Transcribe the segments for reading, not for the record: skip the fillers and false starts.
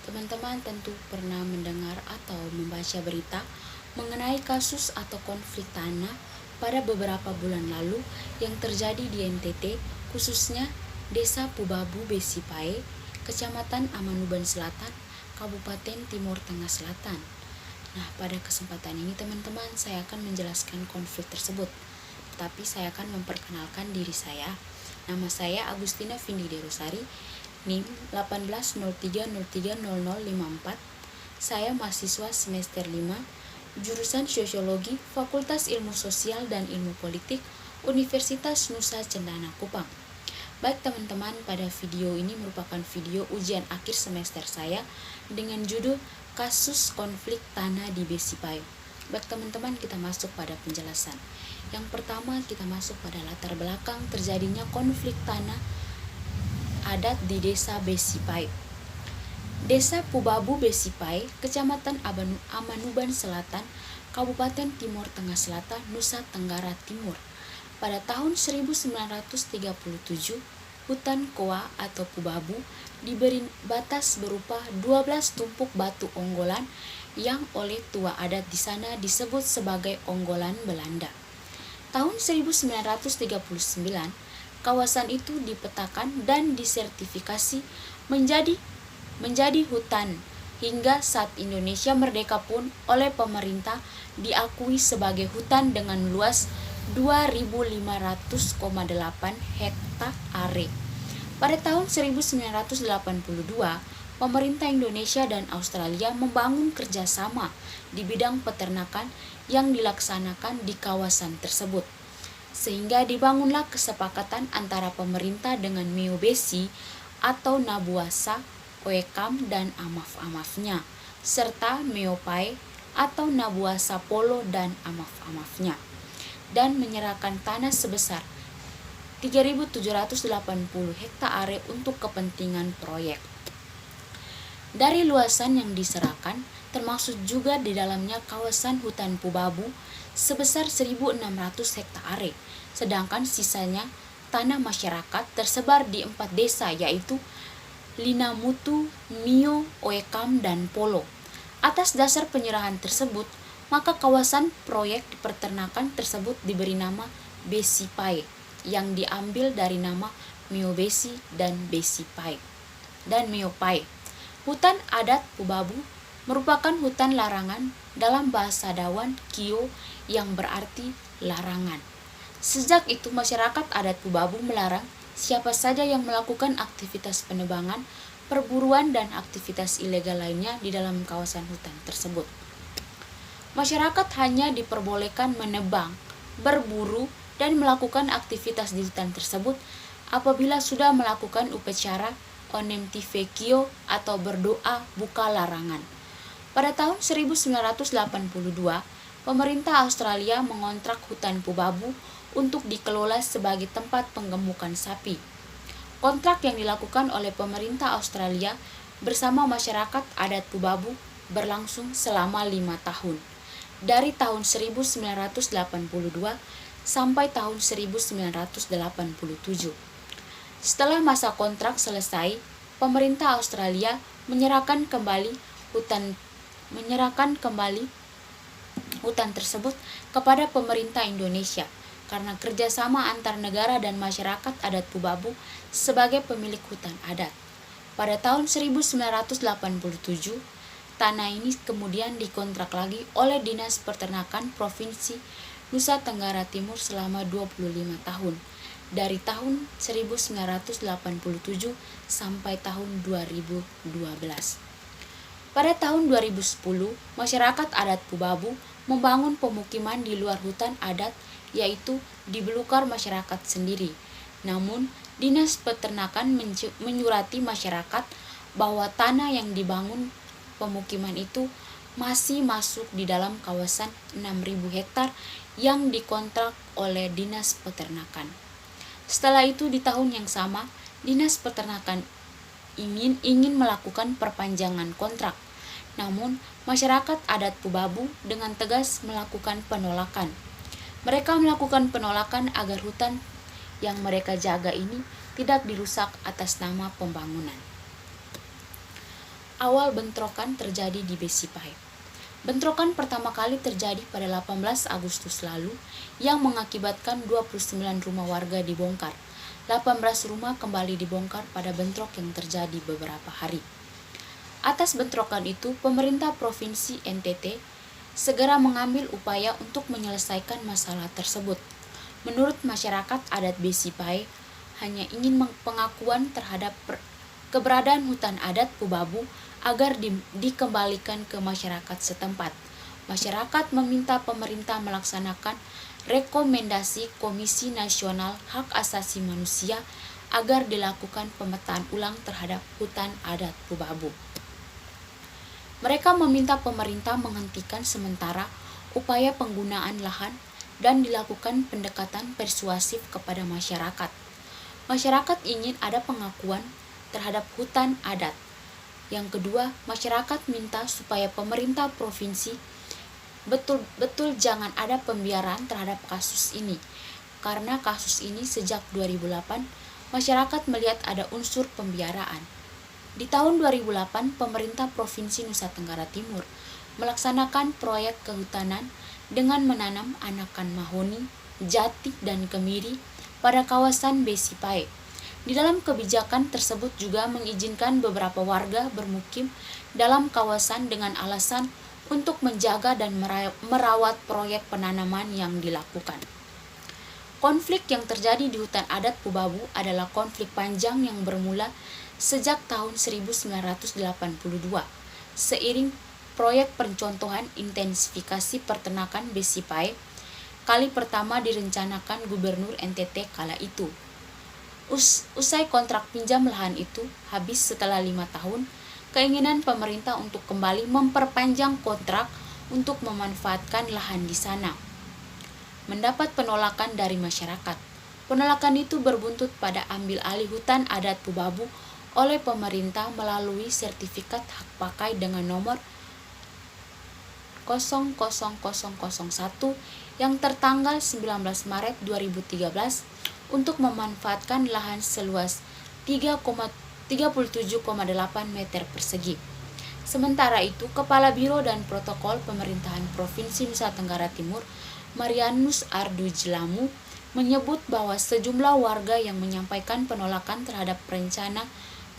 Teman-teman tentu pernah mendengar atau membaca berita mengenai kasus atau konflik tanah pada beberapa bulan lalu yang terjadi di NTT, khususnya Desa Pubabu Besipae, Kecamatan Amanuban Selatan, Kabupaten Timur Tengah Selatan. Nah, pada kesempatan ini teman-teman, saya akan menjelaskan konflik tersebut. Tetapi saya akan memperkenalkan diri saya. Nama saya Agustina Vindi Derosari, NIM 1803030054. Saya mahasiswa semester 5, jurusan Sosiologi, Fakultas Ilmu Sosial dan Ilmu Politik, Universitas Nusa Cendana Kupang. Baik teman-teman, pada video ini merupakan video ujian akhir semester saya dengan judul Kasus Konflik Tanah di Besipae. Baik teman-teman, kita masuk pada penjelasan. Yang pertama, kita masuk pada latar belakang terjadinya konflik tanah adat di Desa Besipae. Desa Pubabu Besipae, Kecamatan Amanuban Selatan, Kabupaten Timur Tengah Selatan, Nusa Tenggara Timur. Pada tahun 1937, hutan Koa atau Pubabu diberi batas berupa 12 tumpuk batu onggolan yang oleh tua adat di sana disebut sebagai onggolan Belanda. Tahun 1939, kawasan itu dipetakan dan disertifikasi menjadi hutan. Hingga saat Indonesia merdeka pun oleh pemerintah diakui sebagai hutan dengan luas 2.500,8 hektare. Pada tahun 1982, pemerintah Indonesia dan Australia membangun kerjasama di bidang peternakan yang dilaksanakan di kawasan tersebut. Sehingga dibangunlah kesepakatan antara pemerintah dengan Meo Besi atau Nabuasa, Oekam dan amaf-amafnya, serta Meopai atau Nabuasa Polo dan amaf-amafnya, dan menyerahkan tanah sebesar 3.780 hektare untuk kepentingan proyek. Dari luasan yang diserahkan, termasuk juga di dalamnya kawasan hutan Pubabu sebesar 1.600 hektare, sedangkan sisanya tanah masyarakat tersebar di 4 desa yaitu Linamutu, Mio, Oekam, dan Polo. Atas dasar penyerahan tersebut, maka kawasan proyek peternakan tersebut diberi nama Besipae yang diambil dari nama Meo Besi dan Besipae dan Meopai. Hutan adat Pubabu merupakan hutan larangan dalam bahasa Dawan Kio yang berarti larangan. Sejak itu masyarakat adat Pubabu melarang siapa saja yang melakukan aktivitas penebangan, perburuan, dan aktivitas ilegal lainnya di dalam kawasan hutan tersebut. Masyarakat hanya diperbolehkan menebang, berburu, dan melakukan aktivitas di hutan tersebut apabila sudah melakukan upacara Onemtifekio atau berdoa buka larangan. Pada tahun 1982, pemerintah Australia mengontrak hutan Pubabu untuk dikelola sebagai tempat penggemukan sapi. Kontrak yang dilakukan oleh pemerintah Australia bersama masyarakat adat Pubabu berlangsung selama 5 tahun, dari tahun 1982 sampai tahun 1987. Setelah masa kontrak selesai, pemerintah Australia menyerahkan kembali hutan tersebut kepada pemerintah Indonesia karena kerjasama antar negara dan masyarakat adat Pubabu sebagai pemilik hutan adat. Pada tahun 1987, tanah ini kemudian dikontrak lagi oleh Dinas Peternakan Provinsi Nusa Tenggara Timur selama 25 tahun, dari tahun 1987 sampai tahun 2012. Pada tahun 2010, masyarakat adat Pubabu membangun pemukiman di luar hutan adat, yaitu di belukar masyarakat sendiri. Namun, Dinas Peternakan menyurati masyarakat bahwa tanah yang dibangun pemukiman itu masih masuk di dalam kawasan 6.000 hektar yang dikontrak oleh Dinas Peternakan. Setelah itu di tahun yang sama, Dinas Peternakan ingin melakukan perpanjangan kontrak. Namun, masyarakat adat Pubabu dengan tegas melakukan penolakan. Mereka melakukan penolakan agar hutan yang mereka jaga ini tidak dirusak atas nama pembangunan. awal bentrokan terjadi di Besipae. Bentrokan pertama kali terjadi pada 18 Agustus lalu yang mengakibatkan 29 rumah warga dibongkar. 18 rumah kembali dibongkar pada bentrok yang terjadi beberapa hari. Atas bentrokan itu, pemerintah Provinsi NTT segera mengambil upaya untuk menyelesaikan masalah tersebut. Menurut masyarakat adat Besipae, hanya ingin pengakuan terhadap keberadaan hutan adat Pubabu agar dikembalikan ke masyarakat setempat. Masyarakat meminta pemerintah melaksanakan rekomendasi Komisi Nasional Hak Asasi Manusia agar dilakukan pemetaan ulang terhadap hutan adat Pubabu. Mereka meminta pemerintah menghentikan sementara upaya penggunaan lahan dan dilakukan pendekatan persuasif kepada masyarakat. Masyarakat ingin ada pengakuan terhadap hutan adat. Yang kedua, masyarakat minta supaya pemerintah provinsi betul-betul jangan ada pembiaran terhadap kasus ini. Karena kasus ini sejak 2008, masyarakat melihat ada unsur pembiaraan. Di tahun 2008, pemerintah Provinsi Nusa Tenggara Timur melaksanakan proyek kehutanan dengan menanam anakan mahoni, jati, dan kemiri pada kawasan Besipae. Di dalam kebijakan tersebut juga mengizinkan beberapa warga bermukim dalam kawasan dengan alasan untuk menjaga dan merawat proyek penanaman yang dilakukan. Konflik yang terjadi di hutan adat Pubabu adalah konflik panjang yang bermula sejak tahun 1982. Seiring proyek pencontohan intensifikasi peternakan Besipae kali pertama direncanakan Gubernur NTT kala itu. Usai kontrak pinjam lahan itu habis setelah 5 tahun, keinginan pemerintah untuk kembali memperpanjang kontrak untuk memanfaatkan lahan di sana mendapat penolakan dari masyarakat. Penolakan itu berbuntut pada ambil alih hutan adat Pubabu oleh pemerintah melalui sertifikat hak pakai dengan nomor 00001 yang tertanggal 19 Maret 2013 untuk memanfaatkan lahan seluas 37,8 meter persegi. Sementara itu, Kepala Biro dan Protokol Pemerintahan Provinsi Nusa Tenggara Timur, Marianus Ardu Jelamu, menyebut bahwa sejumlah warga yang menyampaikan penolakan terhadap rencana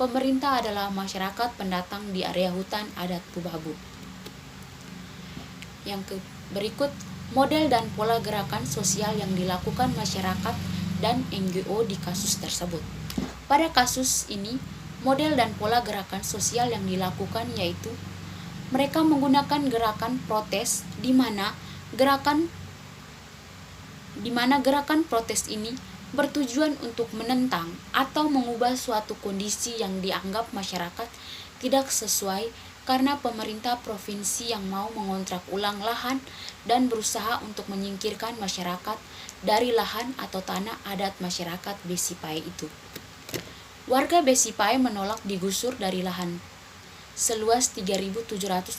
pemerintah adalah masyarakat pendatang di area hutan adat Pubabu. Yang berikut, model dan pola gerakan sosial yang dilakukan masyarakat dan NGO di kasus tersebut. Pada kasus ini, model dan pola gerakan sosial yang dilakukan yaitu mereka menggunakan gerakan protes di mana gerakan protes ini bertujuan untuk menentang atau mengubah suatu kondisi yang dianggap masyarakat tidak sesuai karena pemerintah provinsi yang mau mengontrak ulang lahan dan berusaha untuk menyingkirkan masyarakat dari lahan atau tanah adat masyarakat Besipae itu. Warga Besipae menolak digusur dari lahan seluas 3.780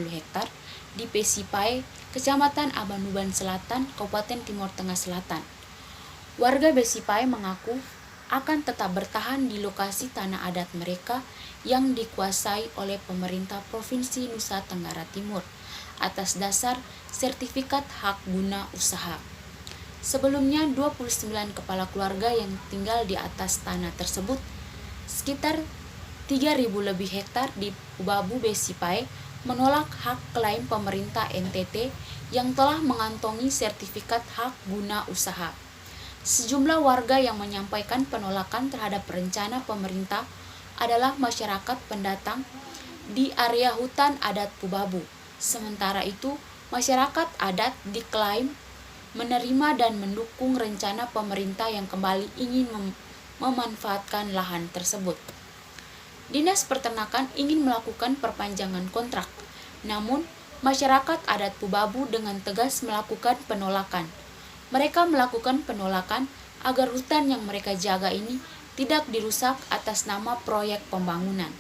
hektar di Besipae, Kecamatan Abanuban Selatan, Kabupaten Timur Tengah Selatan. Warga Besipae mengaku akan tetap bertahan di lokasi tanah adat mereka yang dikuasai oleh pemerintah Provinsi Nusa Tenggara Timur atas dasar sertifikat hak guna usaha. Sebelumnya, 29 kepala keluarga yang tinggal di atas tanah tersebut, sekitar 3.000 lebih hektar di Pubabu Besipae, menolak hak klaim pemerintah NTT yang telah mengantongi sertifikat hak guna usaha. Sejumlah warga yang menyampaikan penolakan terhadap rencana pemerintah adalah masyarakat pendatang di area hutan adat Pubabu. Sementara itu, masyarakat adat diklaim menerima dan mendukung rencana pemerintah yang kembali ingin memanfaatkan lahan tersebut. Dinas Peternakan ingin melakukan perpanjangan kontrak, namun masyarakat adat Pubabu dengan tegas melakukan penolakan. Mereka melakukan penolakan agar hutan yang mereka jaga ini tidak dirusak atas nama proyek pembangunan.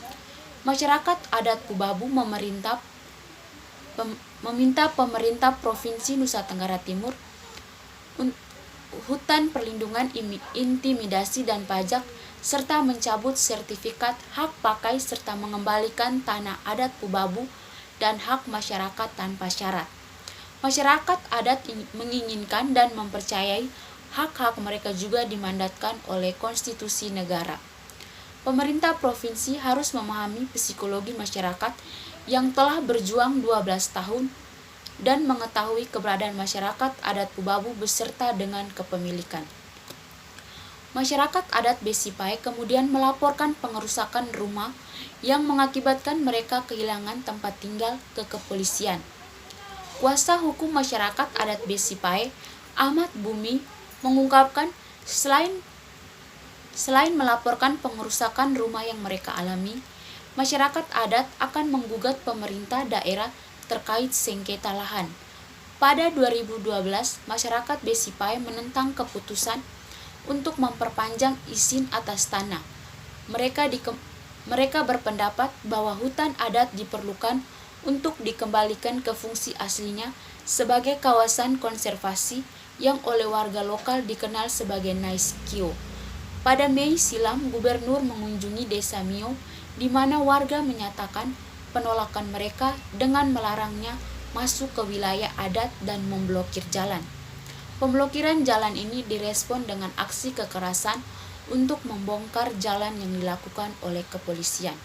Masyarakat adat Pubabu meminta pemerintah Provinsi Nusa Tenggara Timur hutan perlindungan intimidasi dan pajak serta mencabut sertifikat hak pakai serta mengembalikan tanah adat Pubabu dan hak masyarakat tanpa syarat. Masyarakat adat menginginkan dan mempercayai hak-hak mereka juga dimandatkan oleh konstitusi negara. Pemerintah provinsi harus memahami psikologi masyarakat yang telah berjuang 12 tahun dan mengetahui keberadaan masyarakat adat Pubabu beserta dengan kepemilikan. Masyarakat adat Besipae kemudian melaporkan pengerusakan rumah yang mengakibatkan mereka kehilangan tempat tinggal ke kepolisian. Kuasa hukum masyarakat adat Besipae, Ahmad Bumi, mengungkapkan selain melaporkan pengerusakan rumah yang mereka alami, masyarakat adat akan menggugat pemerintah daerah terkait sengketa lahan. Pada 2012, masyarakat Besipae menentang keputusan untuk memperpanjang izin atas tanah. Mereka berpendapat bahwa hutan adat diperlukan untuk dikembalikan ke fungsi aslinya sebagai kawasan konservasi yang oleh warga lokal dikenal sebagai Naiskio. Pada Mei silam, Gubernur mengunjungi Desa Mio, di mana warga menyatakan penolakan mereka dengan melarangnya masuk ke wilayah adat dan memblokir jalan. Pemblokiran jalan ini direspon dengan aksi kekerasan untuk membongkar jalan yang dilakukan oleh kepolisian.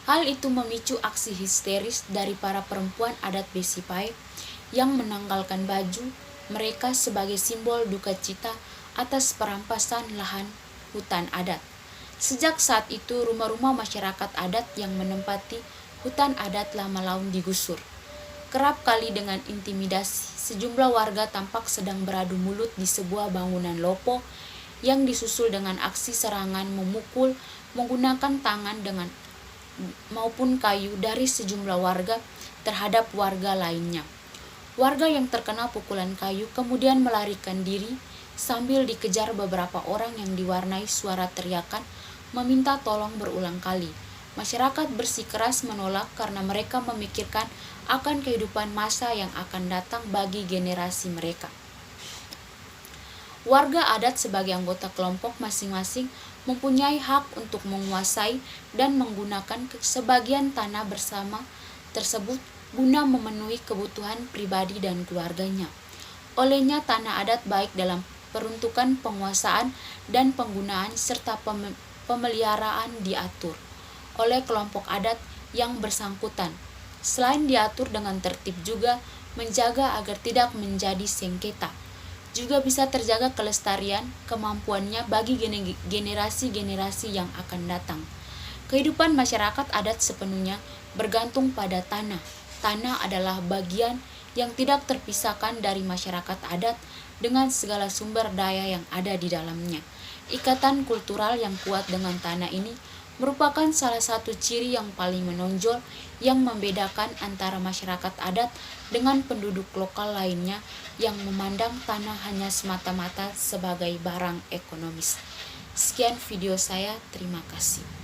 Hal itu memicu aksi histeris dari para perempuan adat Besipae yang menanggalkan baju mereka sebagai simbol duka cita atas perampasan lahan hutan adat. Sejak saat itu, rumah-rumah masyarakat adat yang menempati hutan adat Lama Laun digusur. Kerap kali dengan intimidasi, sejumlah warga tampak sedang beradu mulut di sebuah bangunan lopo yang disusul dengan aksi serangan memukul menggunakan tangan maupun kayu dari sejumlah warga terhadap warga lainnya. Warga yang terkena pukulan kayu kemudian melarikan diri sambil dikejar beberapa orang yang diwarnai suara teriakan meminta tolong berulang kali. Masyarakat bersikeras menolak karena mereka memikirkan akan kehidupan masa yang akan datang bagi generasi mereka. Warga adat sebagai anggota kelompok masing-masing mempunyai hak untuk menguasai dan menggunakan sebagian tanah bersama tersebut guna memenuhi kebutuhan pribadi dan keluarganya. Olehnya tanah adat baik dalam peruntukan penguasaan dan penggunaan serta pemeliharaan diatur oleh kelompok adat yang bersangkutan. Selain diatur dengan tertib juga menjaga agar tidak menjadi sengketa. Juga bisa terjaga kelestarian kemampuannya bagi generasi-generasi yang akan datang. Kehidupan masyarakat adat sepenuhnya bergantung pada tanah. Tanah adalah bagian yang tidak terpisahkan dari masyarakat adat dengan segala sumber daya yang ada di dalamnya. Ikatan kultural yang kuat dengan tanah ini merupakan salah satu ciri yang paling menonjol yang membedakan antara masyarakat adat dengan penduduk lokal lainnya yang memandang tanah hanya semata-mata sebagai barang ekonomis. Sekian video saya, terima kasih.